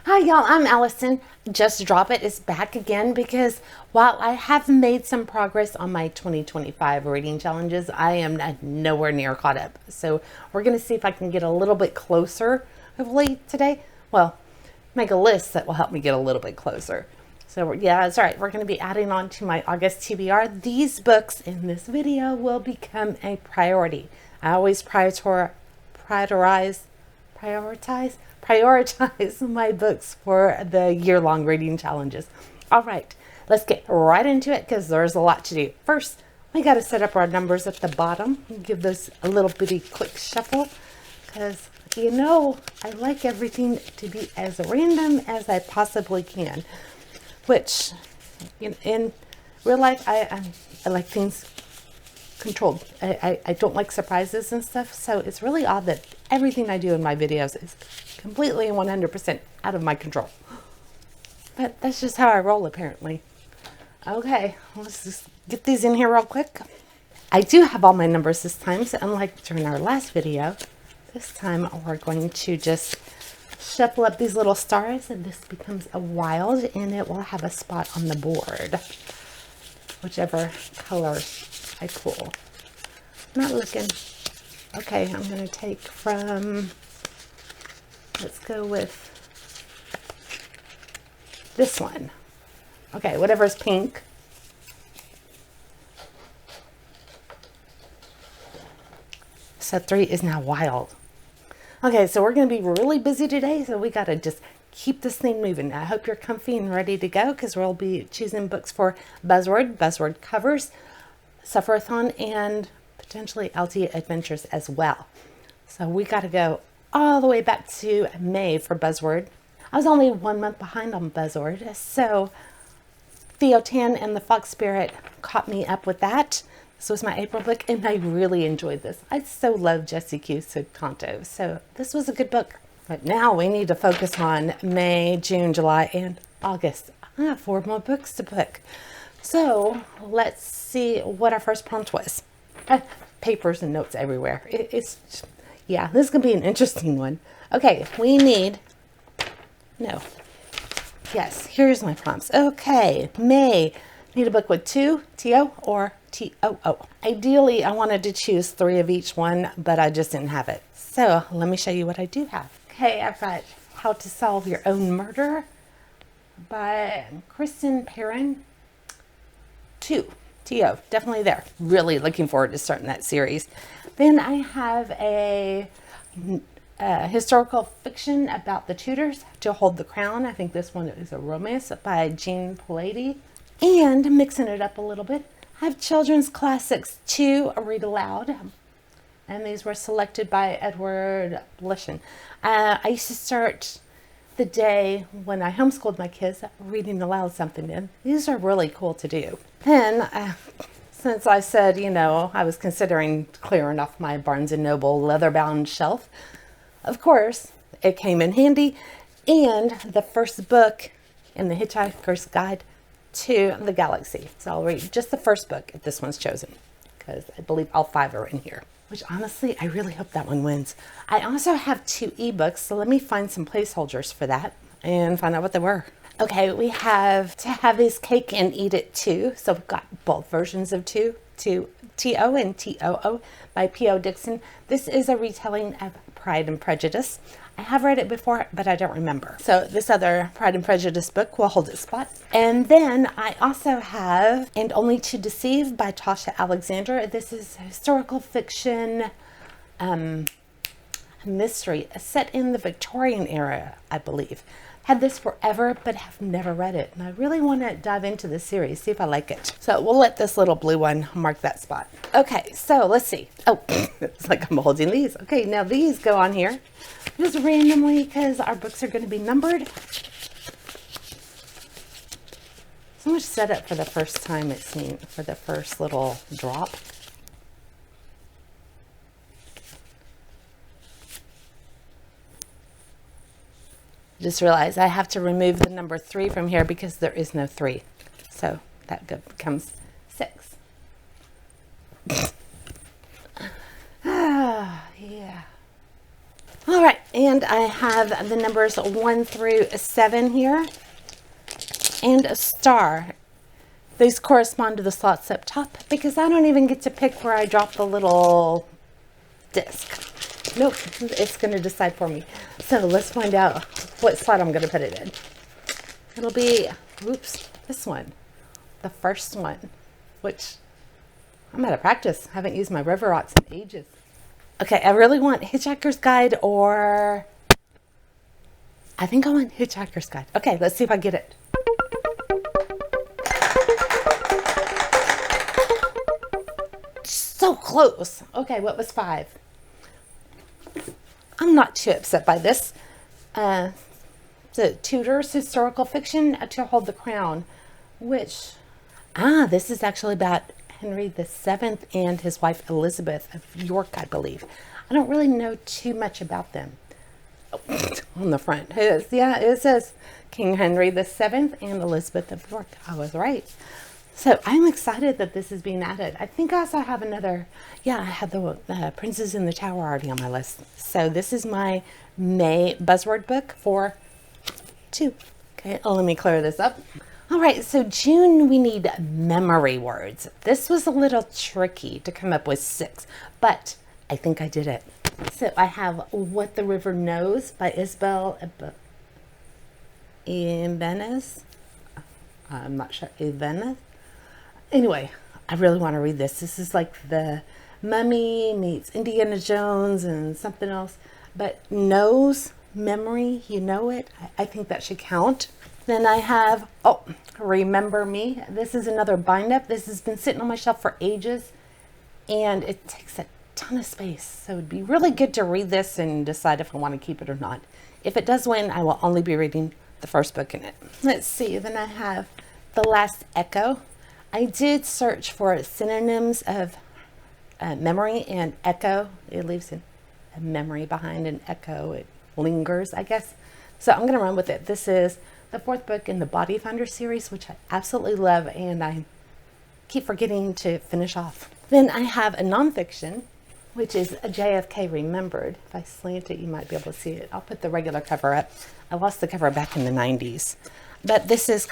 Hi y'all, I'm Allison. Just Drop It is back again because while I have made some progress on my 2025 reading challenges, I am nowhere near caught up. So we're going to see if I can get a little bit closer, hopefully today. Well, make a list that will help me get a little bit closer. So yeah, that's right. We're going to be adding on to my August TBR. These books in this video will become a priority. I always prioritize my books for the year-long reading challenges. All right, let's get right into it because there's a lot to do. First, we got to set up our numbers at the bottom. Give those a little bitty quick shuffle because, you know, I like everything to be as random as I possibly can, which in real life, I like things controlled. I don't like surprises and stuff, so it's really odd that everything I do in my videos is completely 100% out of my control. But that's just how I roll, apparently. Okay, let's just get these in here real quick. I do have all my numbers this time, so unlike during our last video, this time we're going to just shuffle up these little stars, and this becomes a wild, and it will have a spot on the board, whichever color I pull. Not looking. Okay, I'm going to take from, let's go with this one. Okay, whatever's pink. Set 3 is now wild. Okay, so we're going to be really busy today, so we got to just keep this thing moving. I hope you're comfy and ready to go because we'll be choosing books for Buzzword Covers, Suffer-a-thon, and potentially LT Adventures as well. So we got to go all the way back to May for Buzzword. I was only 1 month behind on Buzzword, so Theo Tan and the Fox Spirit caught me up with that. This was my April book, and I really enjoyed this. I so love Jesse Q. Sukanto, so this was a good book. But now we need to focus on May, June, July, and August. I have 4 more books to pick. So let's see what our first prompt was. Papers and notes everywhere. Yeah, this is going to be an interesting one. Okay, we need, yes, here's my prompts. Okay, May, need a book with 2, T-O or T-O-O. Ideally, I wanted to choose 3 of each one, but I just didn't have it. So let me show you what I do have. Okay, I've got How to Solve Your Own Murder by Kristen Perrin. 2, T-O, definitely there. Really looking forward to starting that series. Then I have a historical fiction about the Tudors, To Hold the Crown. I think this one is a romance by Jean Palady. And mixing it up a little bit, I have children's classics to read aloud. And these were selected by Edward Blishen. I used to start the day when I homeschooled my kids reading aloud something in. These are really cool to do. And since I said, I was considering clearing off my Barnes & Noble leather-bound shelf, of course, it came in handy. And the first book in the Hitchhiker's Guide to the Galaxy. So I'll read just the first book if this one's chosen, because I believe all 5 are in here. Which honestly, I really hope that one wins. I also have 2 ebooks, so let me find some placeholders for that and find out what they were. Okay, we have To Have His Cake and Eat It Too. So we've got both versions of T-O and T-O-O by P.O. Dixon. This is a retelling of Pride and Prejudice. I have read it before, but I don't remember. So this other Pride and Prejudice book will hold its spot. And then I also have And Only to Deceive by Tasha Alexander. This is historical fiction mystery set in the Victorian era, I believe. Had this forever, but have never read it. And I really want to dive into this series, see if I like it. So we'll let this little blue one mark that spot. Okay, so let's see. Oh, it's like I'm holding these. Okay, now these go on here just randomly because our books are going to be numbered. So much setup for the first time, it seemed, for the first little drop. Just realized I have to remove the number 3 from here because there is no 3. So that becomes 6. Yeah. All right, and I have the numbers 1 through 7 here, and a star. These correspond to the slots up top because I don't even get to pick where I drop the little disc. Nope, it's going to decide for me. So let's find out what slot I'm going to put it in. It'll be, oops, this one, the first one, which I'm out of practice. I haven't used my river rocks in ages. Okay, I really want Hitchhiker's Guide, or I think I want Hitchhiker's Guide. Okay, let's see if I get it. So close. Okay, what was 5? I'm not too upset by this. The Tudors historical fiction to hold the crown, which, this is actually about Henry VII and his wife Elizabeth of York, I believe. I don't really know too much about them. On the front, it says King Henry VII and Elizabeth of York. I was right. So I'm excited that this is being added. I think I also have another, I have the Princes in the Tower already on my list. So this is my May buzzword book for 2. Okay, let me clear this up. All right, so June, we need memory words. This was a little tricky to come up with 6, but I think I did it. So I have What the River Knows by Isabel Ibanez. I'm not sure, Ibanez. Anyway, I really want to read this. This is like the Mummy meets Indiana Jones and something else. But knows, memory, you know it. I think that should count. Then I have, Remember Me. This is another bind up. This has been sitting on my shelf for ages, and it takes a ton of space. So it'd be really good to read this and decide if I want to keep it or not. If it does win, I will only be reading the first book in it. Let's see. Then I have The Last Echo. I did search for synonyms of memory and echo. It leaves a memory behind, an echo. It lingers, I guess. So I'm going to run with it. This is the 4th book in the Body Finder series, which I absolutely love, and I keep forgetting to finish off. Then I have a nonfiction, which is a JFK Remembered. If I slant it, you might be able to see it. I'll put the regular cover up. I lost the cover back in the 90s. But this is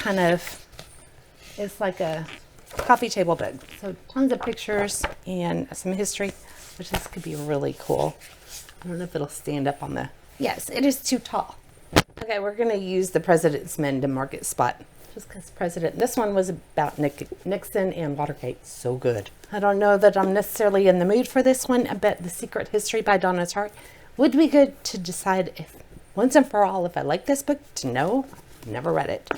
it's like a coffee table book. So tons of pictures and some history, which this could be really cool. I don't know if it'll stand up on yes, it is too tall. Okay, we're going to use The President's Men to mark its spot. Just because this one was about Nixon and Watergate. So good. I don't know that I'm necessarily in the mood for this one. I bet The Secret History by Donna Tartt would be good to decide if, once and for all, if I like this book, to know. I've never read it.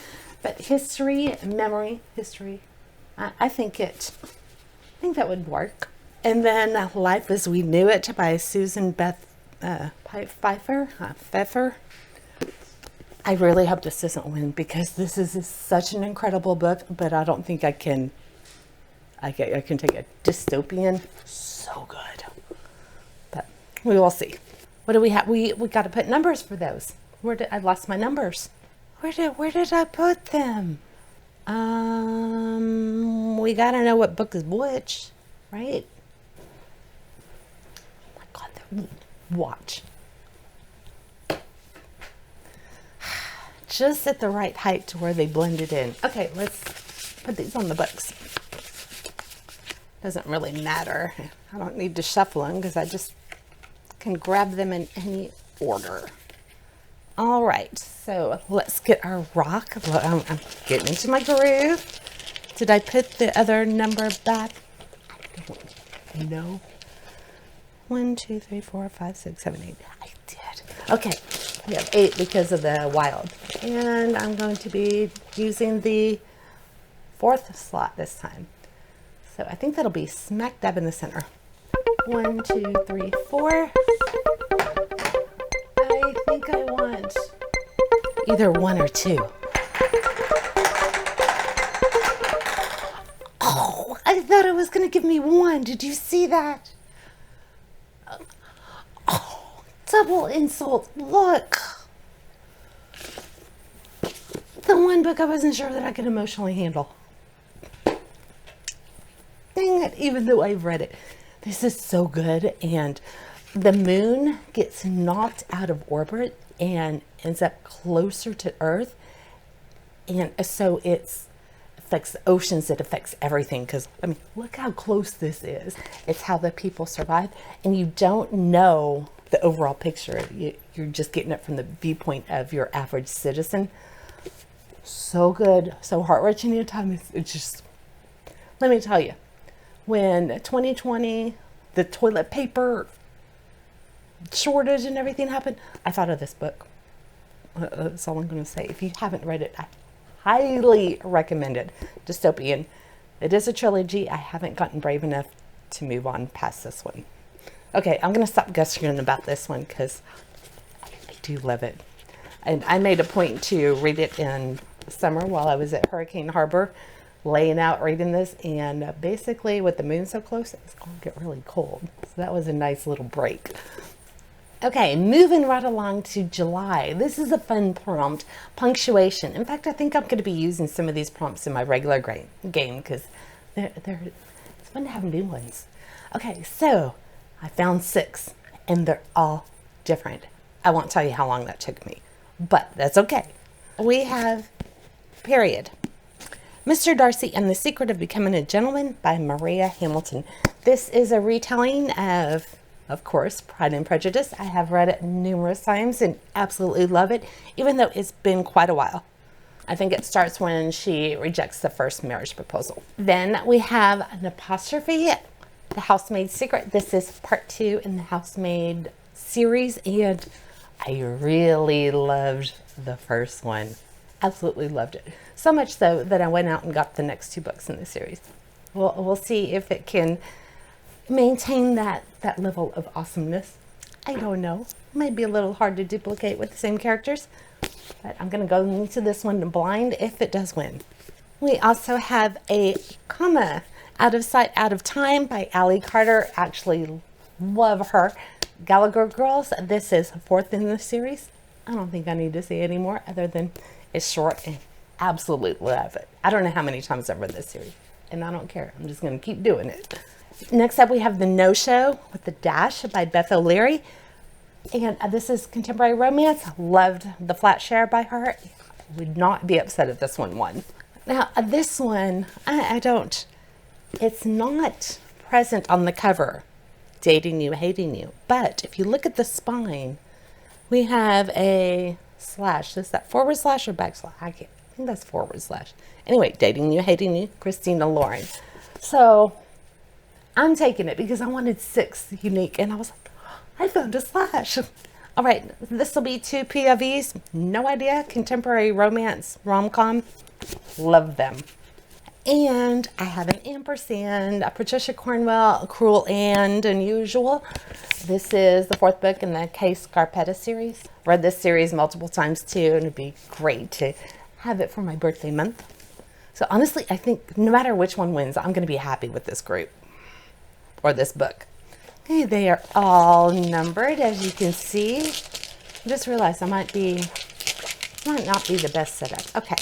But history, memory, history, I think that would work. And then Life as We Knew It by Susan Beth Pfeiffer. I really hope this doesn't win, because this is such an incredible book, but I don't think I can take a dystopian. So good. But we will see. What do we have? We got to put numbers for those. I lost my numbers. Where did I put them? We got to know what book is which, right? Oh my God, watch. Just at the right height to where they blended in. Okay, let's put these on the books. Doesn't really matter. I don't need to shuffle them because I just can grab them in any order. All right, so let's get our rock. I'm getting into my groove. Did I put the other number back? I don't know. 1, 2, 3, 4, 5, 6, 7, 8. I did. Okay, we have 8 because of the wild. And I'm going to be using the 4th slot this time. So I think that'll be smack dab in the center. 1, 2, 3, 4. I think I want either 1 or 2. Oh, I thought it was going to give me 1. Did you see that? Oh, double insult. Look. The one book I wasn't sure that I could emotionally handle. Dang it, even though I've read it. This is so good, and the moon gets knocked out of orbit and ends up closer to Earth. And so it affects the oceans, it affects everything. Because, I mean, look how close this is. It's how the people survive. And you don't know the overall picture. You're just getting it from the viewpoint of your average citizen. So good, so heart-wrenching at times. It's just, let me tell you, when 2020, the toilet paper shortage and everything happened, I thought of this book. That's all I'm going to say. If you haven't read it, I highly recommend it. Dystopian. It is a trilogy. I haven't gotten brave enough to move on past this one. Okay, I'm going to stop gushing about this one because I do love it. And I made a point to read it in summer while I was at Hurricane Harbor, laying out reading this. And basically, with the moon so close, it's going to get really cold. So that was a nice little break. Okay, moving right along to July. This is a fun prompt, punctuation. In fact, I think I'm going to be using some of these prompts in my regular game because it's fun to have new ones. Okay, so I found 6 and they're all different. I won't tell you how long that took me, but that's okay. We have Period. Mr. Darcy and the Secret of Becoming a Gentleman by Maria Hamilton. This is a retelling of course, Pride and Prejudice. I have read it numerous times and absolutely love it, even though it's been quite a while. I think it starts when she rejects the first marriage proposal. Then we have an apostrophe, The Housemaid's Secret. This is part 2 in the Housemaid series, and I really loved the first one. Absolutely loved it. So much so that I went out and got the next 2 books in the series. We'll see if it can maintain that level of awesomeness. I don't know. It might be a little hard to duplicate with the same characters, but I'm going to go into this one blind if it does win. We also have a comma, Out of Sight, Out of Time by Allie Carter. Actually love her. Gallagher Girls. This is 4th in the series. I don't think I need to say any more other than it's short and absolutely love it. I don't know how many times I've read this series, and I don't care. I'm just going to keep doing it. Next up, we have The No-Show with the Dash by Beth O'Leary. And this is contemporary romance. Loved The Flat Share by her. Would not be upset if this one won. Now, this one, I don't, it's not present on the cover, Dating You, Hating You. But if you look at the spine, we have a slash. Is that forward slash or backslash? I think that's forward slash. Anyway, Dating You, Hating You, Christina Lauren. So I'm taking it because I wanted 6 unique, and I was like, I found a slash. All right, this will be 2 POVs. No idea. Contemporary romance, rom-com. Love them. And I have an ampersand, a Patricia Cornwell, Cruel and Unusual. This is the 4th book in the Kay Scarpetta series. Read this series multiple times too, and it'd be great to have it for my birthday month. So honestly, I think no matter which one wins, I'm going to be happy with this group or this book. Okay, they are all numbered, as you can see. I just realized I might not be the best setup. Okay,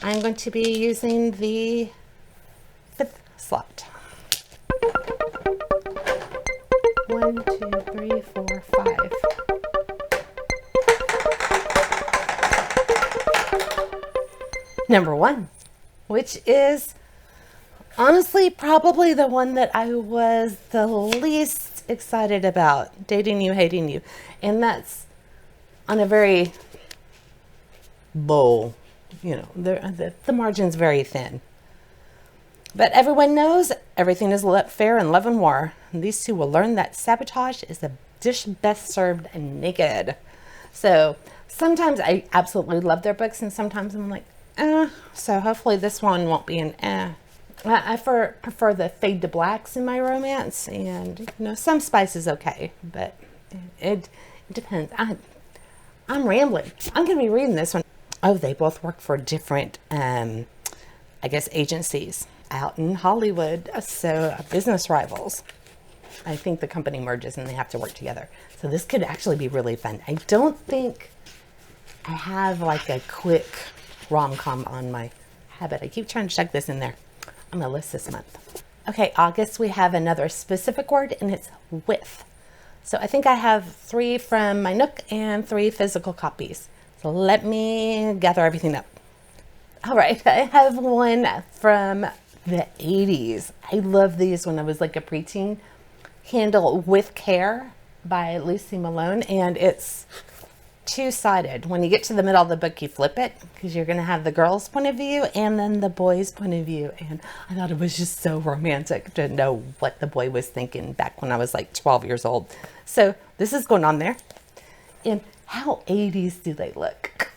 I'm going to be using the 5th slot. 1, 2, 3, 4, 5. Number 1, which is honestly probably the one that I was the least excited about, Dating You, Hating You. And that's on a very low, the margin's very thin. But everyone knows everything is fair in love and war. And these 2 will learn that sabotage is a dish best served naked. So sometimes I absolutely love their books, and sometimes I'm like, So hopefully this one won't be an I prefer the fade to blacks in my romance, and some spice is okay, but it depends. I'm rambling. I'm going to be reading this one. Oh, they both work for different, I guess, agencies out in Hollywood, so business rivals. I think the company merges and they have to work together. So this could actually be really fun. I don't think I have like a quick rom-com on my habit. I keep trying to check this in there on my list this month. Okay, August, we have another specific word, and it's with. So I think I have 3 from my Nook and 3 physical copies. So let me gather everything up. All right, I have one from the 80s. I love these when I was like a preteen. Handle With Care by Lucy Malone, and it's two-sided. When you get to the middle of the book, you flip it because you're going to have the girl's point of view and then the boy's point of view. And I thought it was just so romantic to know what the boy was thinking back when I was like 12 years old. So this is going on there. And how 80s do they look?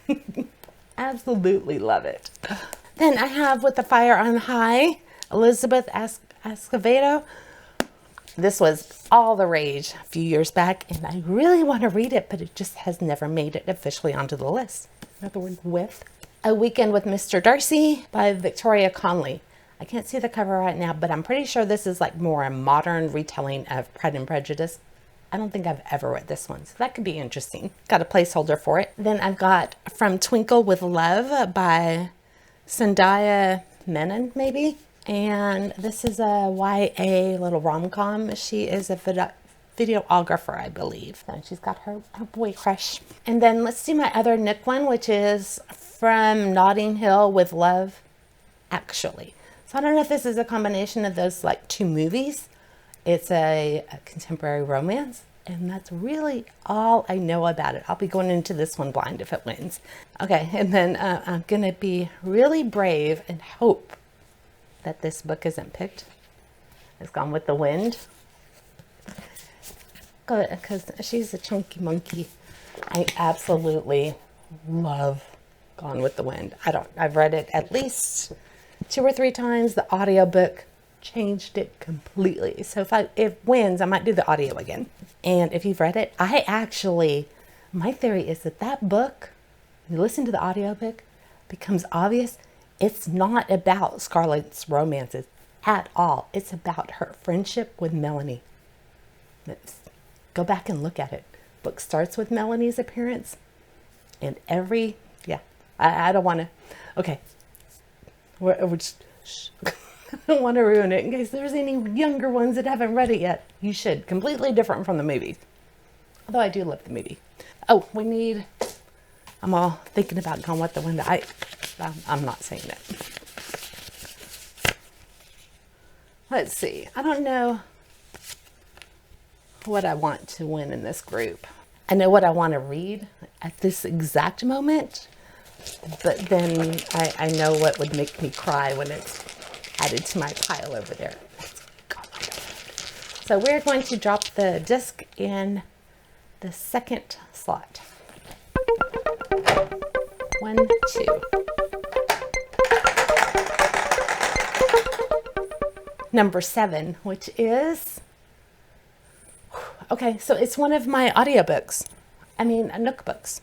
Absolutely love it. Then I have With the Fire on High, Elizabeth Escovedo. This was all the rage a few years back, and I really want to read it, but it just has never made it officially onto the list. Another word, with. A Weekend with Mr. Darcy by Victoria Conley. I can't see the cover right now, but I'm pretty sure this is like more a modern retelling of Pride and Prejudice. I don't think I've ever read this one, so that could be interesting. Got a placeholder for it. Then I've got From Twinkle with Love by Zendaya Menon, maybe. And this is a YA little rom-com. She is a videographer, I believe. And she's got her boy crush. And then let's see my other Nook one, which is From Notting Hill with Love, Actually. So I don't know if this is a combination of those like 2 movies. It's a contemporary romance. And that's really all I know about it. I'll be going into this one blind if it wins. Okay, and then I'm going to be really brave and hope that this book isn't picked. It's Gone with the Wind. Because she's a chunky monkey. I absolutely love Gone with the Wind. I've read it at least 2 or 3 times. The audiobook changed it completely. So if it wins, I might do the audio again. And if you've read it, my theory is that book, when you listen to the audiobook, becomes obvious. It's not about Scarlett's romances at all. It's about her friendship with Melanie. Go back and look at it. Book starts with Melanie's appearance. And I don't want to, okay. We're just, I don't want to ruin it in case there's any younger ones that haven't read it yet. You should. Completely different from the movie. Although I do love the movie. Oh, I'm all thinking about Gone with the Wind. I'm not saying it. Let's see. I don't know what I want to win in this group. I know what I want to read at this exact moment, but then I know what would make me cry when it's added to my pile over there. So we're going to drop the disc in the second slot. 1, 2. Number 7, which is, okay, so it's one of my audiobooks. Nook books.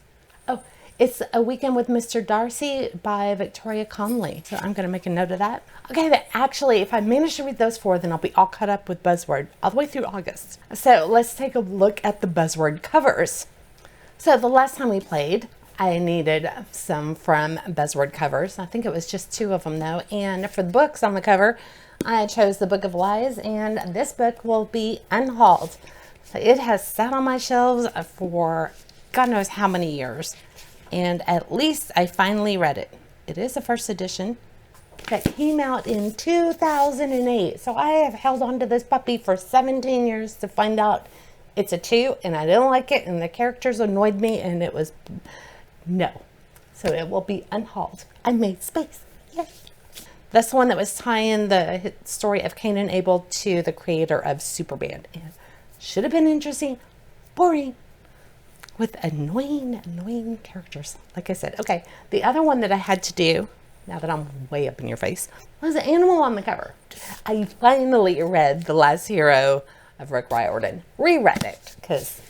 Oh, it's A Weekend with Mr. Darcy by Victoria Conley. So I'm going to make a note of that. Okay, but actually, if I manage to read those 4, then I'll be all caught up with Buzzword all the way through August. So let's take a look at the Buzzword covers. So the last time we played, I needed some from Buzzword Covers. I think it was just 2 of them though. And for the books on the cover, I chose The Book of Lies, and this book will be unhauled. So it has sat on my shelves for God knows how many years. And at least I finally read it. It is a first edition that came out in 2008. So I have held on to this puppy for 17 years to find out it's a 2, and I didn't like it, and the characters annoyed me, and it was no. So it will be unhauled. I made space. Yes. That's the one that was tying the story of Cain and Abel to the creator of Superman. And should have been interesting, boring, with annoying characters. Like I said, okay. The other one that I had to do, now that I'm way up in your face, was the animal on the cover. I finally read The Last Hero of Rick Riordan. Reread it because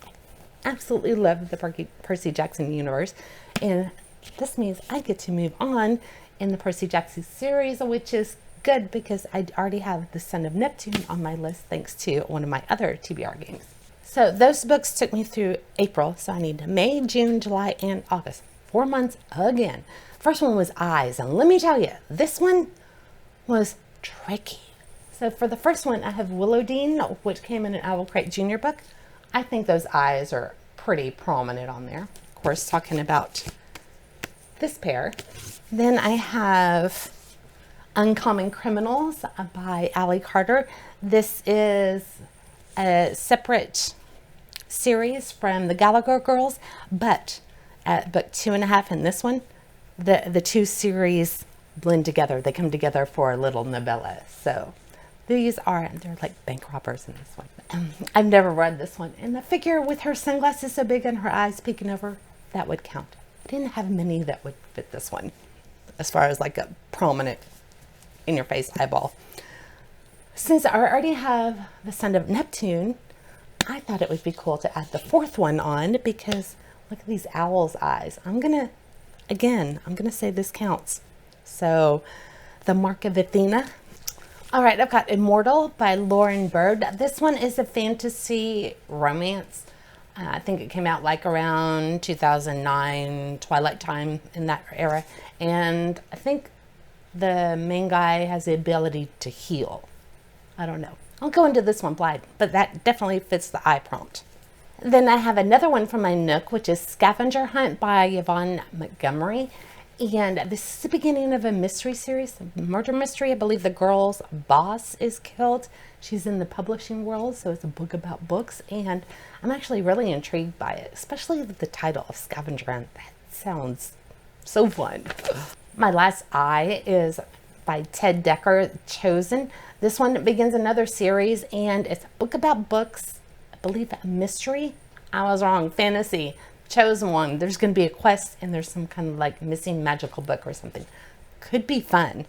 I absolutely love the Percy Jackson universe. And this means I get to move on in the Percy Jackson series, which is good because I already have The Son of Neptune on my list thanks to one of my other TBR games. So those books took me through April, so I need May, June, July, and August. 4 months again. First one was Eyes, and let me tell you, this one was tricky. So for the first one, I have Willowdean, which came in an Owl Crate Junior book. I think those eyes are pretty prominent on there. Of course, talking about this pair. Then I have Uncommon Criminals by Allie Carter. This is a separate series from the Gallagher Girls, but at book 2.5 and this one, the two series blend together. They come together for a little novella. So they're like bank robbers in this one. I've never read this one. And the figure with her sunglasses so big and her eyes peeking over, that would count. I didn't have many that would fit this one as far as like a prominent in your face eyeball. Since I already have the Son of Neptune, I thought it would be cool to add the fourth one on because look at these owl's eyes. I'm gonna say this counts. So the Mark of Athena. All right, I've got Immortal by Lauren Bird. This one is a fantasy romance. I think it came out like around 2009, Twilight time, in that era. And I think the main guy has the ability to heal. I don't know. I'll go into this one blind, but that definitely fits the eye prompt. Then I have another one from my Nook, which is Scavenger Hunt by Yvonne Montgomery. And this is the beginning of a mystery series, a murder mystery. I believe the girl's boss is killed. She's in the publishing world, so it's a book about books. And I'm actually really intrigued by it, especially the title of Scavenger Hunt. That sounds so fun. My last eye is by Ted Decker, Chosen. This one begins another series, and it's a book about books. I believe a mystery. I was wrong. Fantasy. Chosen one. There's going to be a quest, and there's some kind of like missing magical book or something. Could be fun.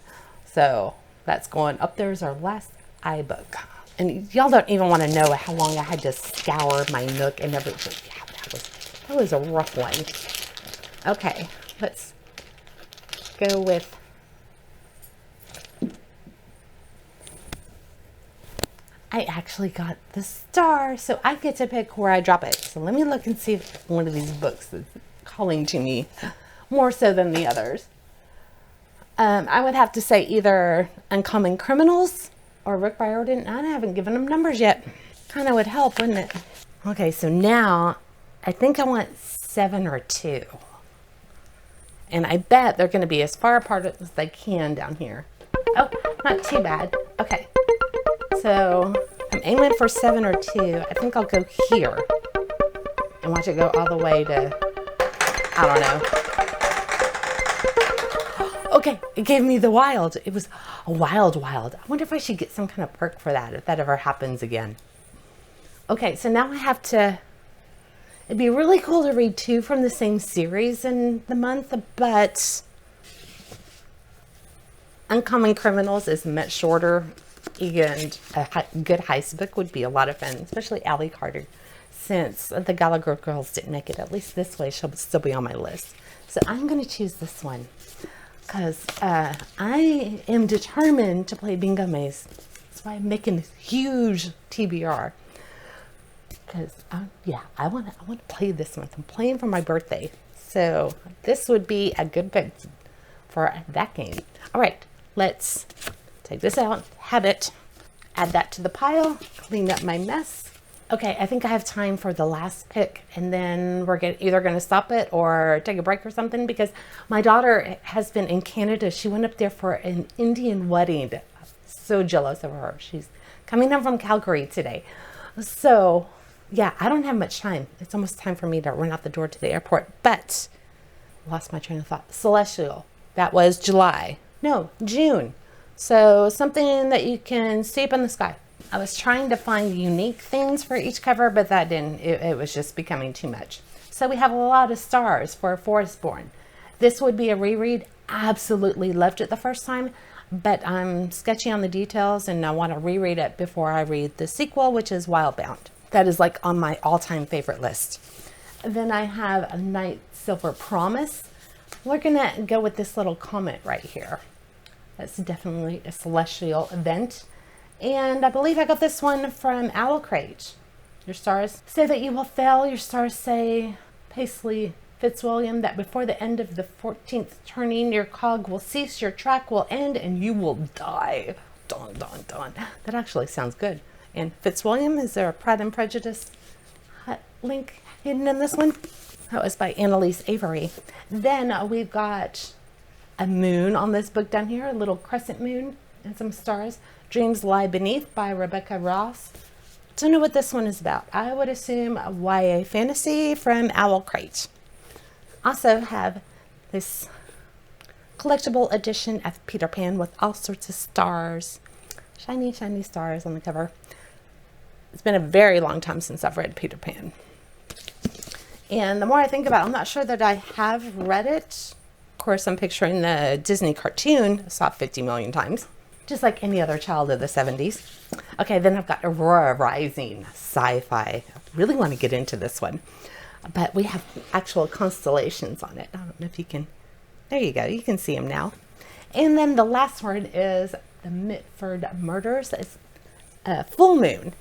So that's going up. There's our last iBook. And y'all don't even want to know how long I had to scour my Nook and everything. Yeah, that was a rough one. Okay, let's go with I actually got the star, so I get to pick where I drop it. So let me look and see if one of these books is calling to me more so than the others. I would have to say either Uncommon Criminals or Rick Riordan. I haven't given them numbers yet. Kind of would help, wouldn't it? Okay, so now I think I want 7 or 2. And I bet they're going to be as far apart as they can down here. Oh, not too bad. Okay. So I'm aiming for 7 or 2. I think I'll go here and watch it go all the way to, I don't know. Okay, it gave me the wild. It was a wild. I wonder if I should get some kind of perk for that, if that ever happens again. Okay, so now I have to, it'd be really cool to read 2 from the same series in the month, but Uncommon Criminals is much shorter. And a good heist book would be a lot of fun, especially Allie Carter. Since the Gallagher Girls didn't make it, at least this way she'll still be on my list. So I'm going to choose this one because I am determined to play Bingo Maze. That's why I'm making this huge TBR. Because I want to play this one. I'm playing for my birthday, so this would be a good pick for that game. All right, let's take this out, have it, add that to the pile, clean up my mess. Okay, I think I have time for the last pick, and then we're either going to stop it or take a break or something, because my daughter has been in Canada. She went up there for an Indian wedding. I'm so jealous of her. She's coming home from Calgary today. So, yeah, I don't have much time. It's almost time for me to run out the door to the airport, but lost my train of thought. Celestial. That was June. So something that you can see up in the sky. I was trying to find unique things for each cover, but that didn't, it was just becoming too much. So we have a lot of stars for Forestborn. This would be a reread. Absolutely loved it the first time, but I'm sketchy on the details and I want to reread it before I read the sequel, which is Wildbound. That is like on my all-time favorite list. Then I have a Night Silver Promise. We're gonna go with this little comment right here. That's definitely a celestial event. And I believe I got this one from Owl Crate. Your stars say that you will fail. Your stars say, Paisley Fitzwilliam, that before the end of the 14th turning, your cog will cease, your track will end, and you will die. Dun, dun, dun. That actually sounds good. And Fitzwilliam, is there a Pride and Prejudice? link hidden in this one. That was by Annalise Avery. Then we've got a moon on this book down here, a little crescent moon and some stars. Dreams Lie Beneath by Rebecca Ross. Don't know what this one is about. I would assume a YA fantasy from Owl Crate. Also have this collectible edition of Peter Pan with all sorts of stars. Shiny, shiny stars on the cover. It's been a very long time since I've read Peter Pan. And the more I think about it, I'm not sure that I have read it. Of course, I'm picturing the Disney cartoon. I saw it 50 million times, just like any other child of the 70s. Okay, then I've got Aurora Rising, sci-fi. I really want to get into this one, but we have actual constellations on it. I don't know if you can, there you go, you can see them now. And then the last one is the Mitford Murders. It's Full Moon.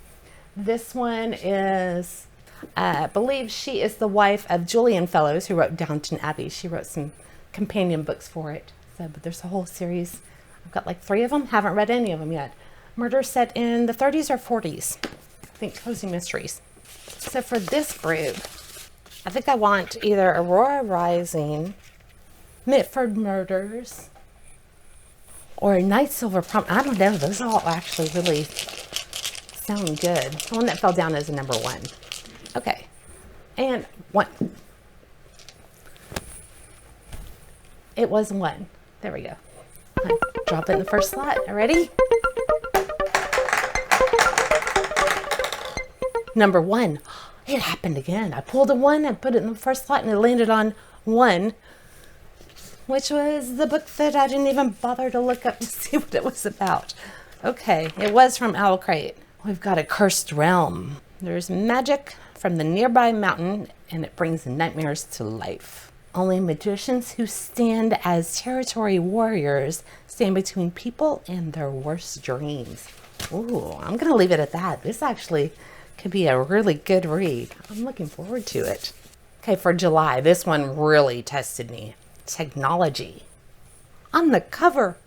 This one is, I believe she is the wife of Julian Fellows, who wrote Downton Abbey. She wrote some companion books for it. So, but there's a whole series. I've got like 3 of them. Haven't read any of them yet. Murder set in the 30s or 40s. I think cozy mysteries. So for this group, I think I want either Aurora Rising, Mitford Murders, or Night Silver Prom. I don't know. Those all actually really sound good. The one that fell down is a number 1. Okay. And 1. It was 1. There we go. Drop it in the first slot. Ready? Number 1. It happened again. I pulled a 1 and put it in the first slot and it landed on 1, which was the book that I didn't even bother to look up to see what it was about. Okay, it was from Owl Crate. We've got A Cursed Realm. There's magic from the nearby mountain and it brings nightmares to life. Only magicians who stand as territory warriors stand between people and their worst dreams. Ooh, I'm going to leave it at that. This actually could be a really good read. I'm looking forward to it. Okay, for July, this one really tested me. Technology. On the cover.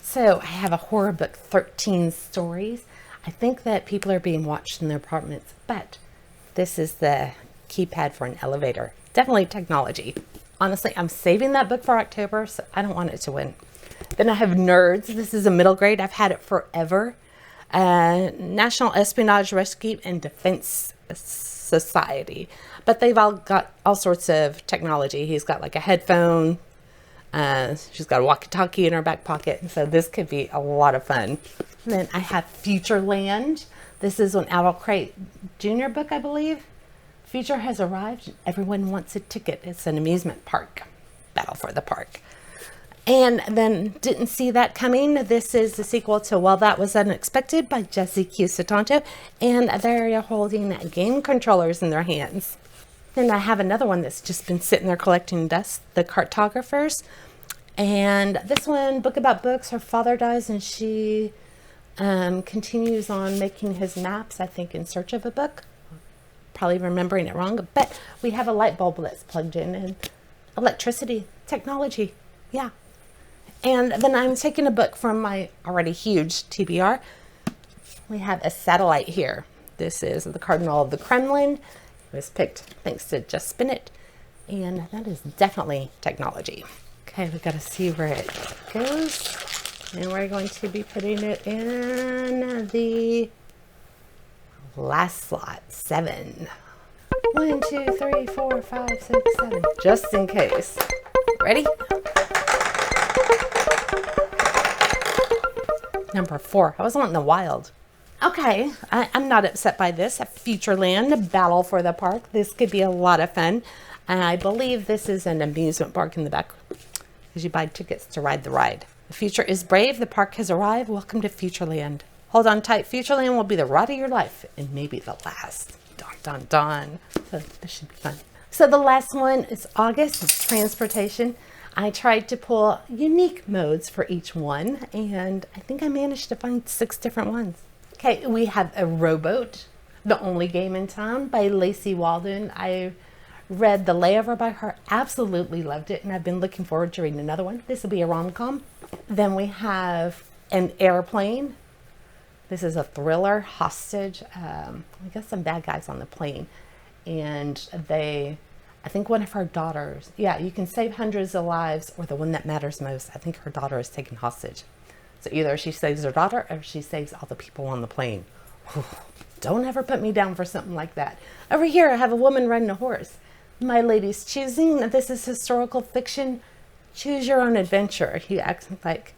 So I have a horror book, 13 Stories. I think that people are being watched in their apartments, but this is the keypad for an elevator. Definitely technology. Honestly, I'm saving that book for October, so I don't want it to win. Then I have Nerds. This is a middle grade. I've had it forever. National Espionage Rescue and Defense Society. But they've all got all sorts of technology. He's got like a headphone. She's got a walkie-talkie in her back pocket. So this could be a lot of fun. And then I have Futureland. This is an Owl Crate Junior book, I believe. Future has arrived. Everyone wants a ticket. It's an amusement park. Battle for the Park. And then Didn't See That Coming. This is the sequel to Well, That Was Unexpected by Jesse Q. Sutanto. And they're holding game controllers in their hands. Then I have another one that's just been sitting there collecting dust, The Cartographers. And this one, book about books. Her father dies and she continues on making his maps, I think, in search of a book. Probably remembering it wrong, but we have a light bulb that's plugged in and electricity, technology. Yeah. And then I'm taking a book from my already huge TBR. We have a satellite here. This is The Cardinal of the Kremlin. It was picked thanks to Just Spin It. And that is definitely technology. Okay, we've got to see where it goes. And we're going to be putting it in the last slot, 7. 1, 2, 3, 4, 5, 6, 7. Just in case. Ready? Number 4. I was wanting the wild. Okay, I'm not upset by this. Futureland, Battle for the Park. This could be a lot of fun. I believe this is an amusement park in the back because you buy tickets to ride the ride. The future is brave. The park has arrived. Welcome to Futureland. Hold on tight. Futureland will be the ride of your life and maybe the last. Dun, dun, dun. So this should be fun. So the last one is August. It's transportation. I tried to pull unique modes for each one, and I think I managed to find 6 different ones. Okay, we have a rowboat, The Only Game in Town by Lacey Walden. I read the layover by her, absolutely loved it, and I've been looking forward to reading another one. This will be a rom-com. Then we have An Airplane. This is a thriller, hostage. I guess some bad guys on the plane. And I think one of her daughters, yeah, you can save hundreds of lives, or the one that matters most, I think her daughter is taken hostage. So either she saves her daughter or she saves all the people on the plane. Don't ever put me down for something like that. Over here, I have a woman riding a horse. My lady's choosing. This is historical fiction. Choose your own adventure. You act like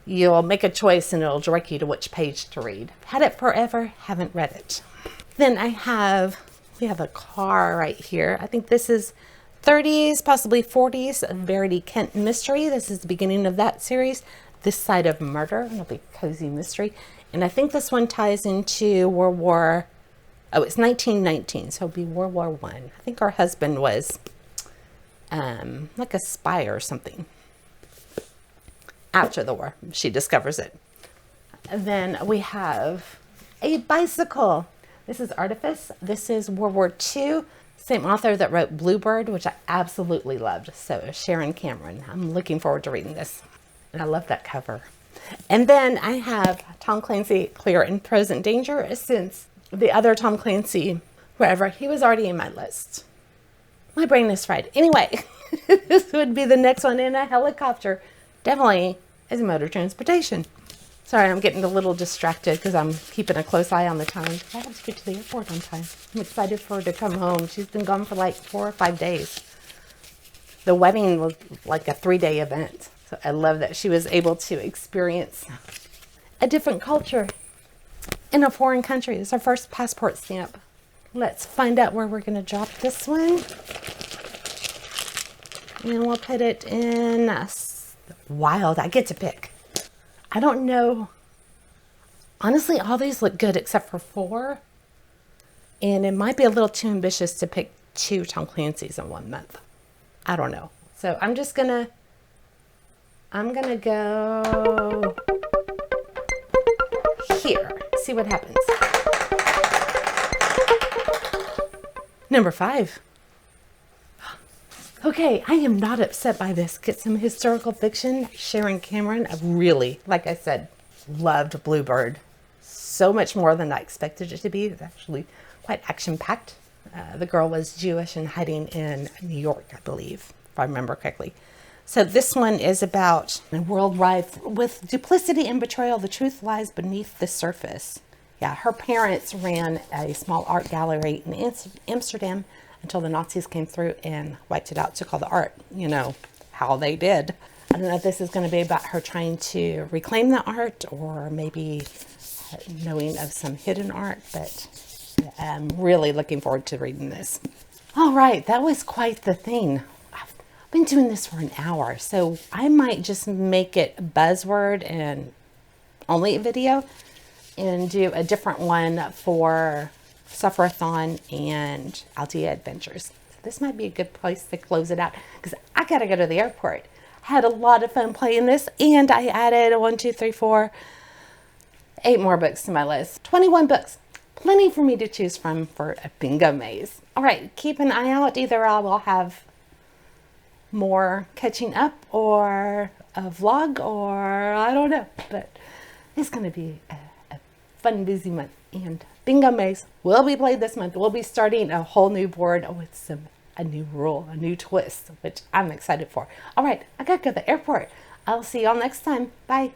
you'll make a choice and it'll direct you to which page to read. Had it forever, haven't read it. Then we have a car right here. I think this is 30s, possibly 40s, a Verity Kent mystery. This is the beginning of that series. This Side of Murder, it'll be cozy mystery. And I think this one ties into it's 1919, so it'll be World War I. I think her husband was like a spy or something. After the war, she discovers it. And then we have a bicycle. This is Artifice. This is World War II. Same author that wrote Bluebird, which I absolutely loved. So Sharon Cameron. I'm looking forward to reading this. And I love that cover. And then I have Tom Clancy, Clear and Present Danger, since the other Tom Clancy, wherever, he was already in my list. My brain is fried. Anyway, this would be the next one in a helicopter. Definitely is mode of transportation. Sorry, I'm getting a little distracted because I'm keeping a close eye on the time. I have to get to the airport on time. I'm excited for her to come home. She's been gone for like 4 or 5 days. The wedding was like a 3-day event. So I love that she was able to experience a different culture in a foreign country. It's our first passport stamp. Let's find out where we're going to drop this one. And we'll put it in Wild. I get to pick. I don't know. Honestly, all these look good except for 4. And it might be a little too ambitious to pick 2 Tom Clancy's in 1 month. I don't know. So I'm gonna go here. See what happens. Number 5. Okay, I am not upset by this. Get some historical fiction. Sharon Cameron. I really, like I said, loved Bluebird. So much more than I expected it to be. It's actually quite action-packed. The girl was Jewish and hiding in New York, I believe, if I remember correctly. So this one is about a world rife with duplicity and betrayal. The truth lies beneath the surface. Yeah, her parents ran a small art gallery in Amsterdam until the Nazis came through and wiped it out, took all the art, you know, how they did. I don't know if this is going to be about her trying to reclaim the art or maybe knowing of some hidden art, but I'm really looking forward to reading this. All right, that was quite the thing. I've been doing this for an hour, so I might just make it buzzword and only a video and do a different one for Suffer-a-thon and Altea Adventures. This might be a good place to close it out because I gotta go to the airport. Had a lot of fun playing this, and I added 1, 2, 3, 4, 8 more books to my list. 21 books. Plenty for me to choose from for a bingo maze. All right, keep an eye out. Either I will have more catching up or a vlog, or I don't know, but it's gonna be a fun, busy month. And bingo maze will be played this month. We'll be starting a whole new board with a new rule, a new twist, which I'm excited for. All right, I gotta go to the airport. I'll see y'all next time. Bye.